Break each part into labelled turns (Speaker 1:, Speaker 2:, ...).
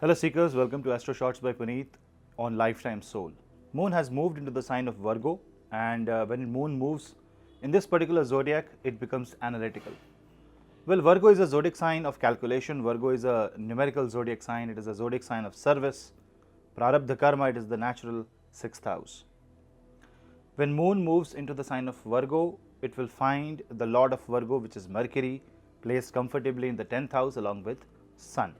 Speaker 1: Hello Seekers, welcome to Astro Shots by Puneet on Lifetime Soul. Moon has moved into the sign of Virgo, and when Moon moves in this particular zodiac, it becomes analytical. Well, Virgo is a zodiac sign of calculation. Virgo is a numerical zodiac sign. It is a zodiac sign of service. Prarabdha Karma, it is the natural 6th house. When Moon moves into the sign of Virgo, it will find the Lord of Virgo, which is Mercury, placed comfortably in the 10th house along with Sun.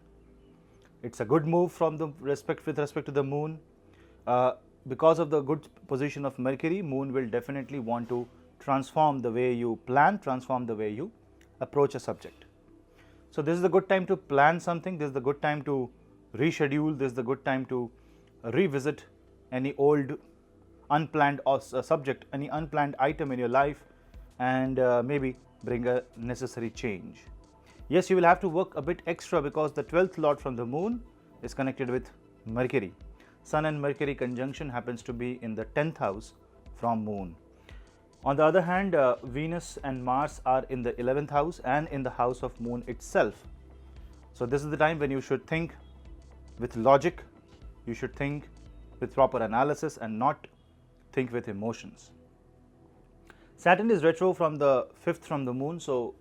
Speaker 1: It's a good move with respect to the Moon. Because of the good position of Mercury, Moon will definitely want to transform the way you plan, transform the way you approach a subject. So this is a good time to plan something. This is the good time to reschedule. This is the good time to revisit any old unplanned subject, any unplanned item in your life, and maybe bring a necessary change. Yes, you will have to work a bit extra because the 12th lord from the Moon is connected with Mercury. Sun and Mercury conjunction happens to be in the 10th house from Moon. On the other hand, Venus and Mars are in the 11th house and in the house of Moon itself. So this is the time when you should think with logic, you should think with proper analysis and not think with emotions. Saturn is retro from the 5th from the Moon, so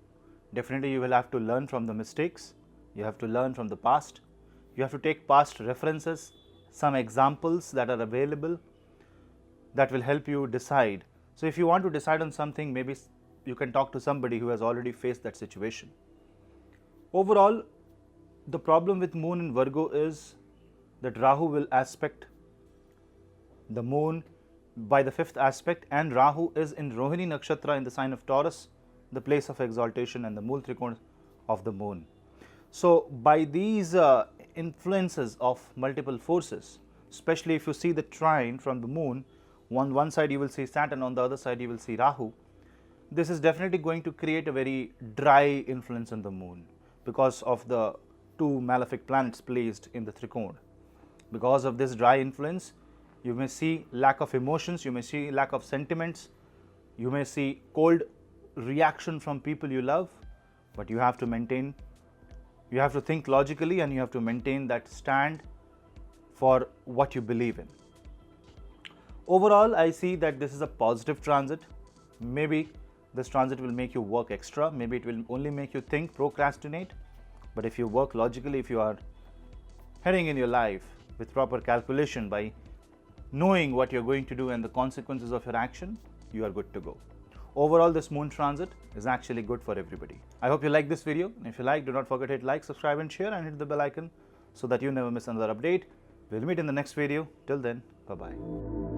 Speaker 1: definitely you will have to learn from the mistakes, you have to learn from the past, you have to take past references, some examples that are available that will help you decide. So if you want to decide on something, maybe you can talk to somebody who has already faced that situation. Overall, the problem with Moon in Virgo is that Rahu will aspect the Moon by the 5th aspect, and Rahu is in Rohini Nakshatra in the sign of Taurus, the place of exaltation and the Mool Trikona of the Moon. So by these influences of multiple forces, especially if you see the trine from the Moon, one side you will see Saturn, on the other side you will see Rahu. This is definitely going to create a very dry influence on the Moon because of the two malefic planets placed in the Trikona. Because of this dry influence, you may see lack of emotions, you may see lack of sentiments, you may see cold reaction from people you love, but you have to maintain, you have to think logically, and you have to maintain that stand for what you believe in. Overall, I see that this is a positive transit. Maybe this transit will make you work extra, maybe it will only make you think, procrastinate, but if you work logically, if you are heading in your life with proper calculation by knowing what you're going to do and the consequences of your action, you are good to go. Overall, this Moon transit is actually good for everybody. I hope you like this video. If you like, do not forget to hit like, subscribe and share, and hit the bell icon so that you never miss another update. We'll meet in the next video. Till then, bye-bye.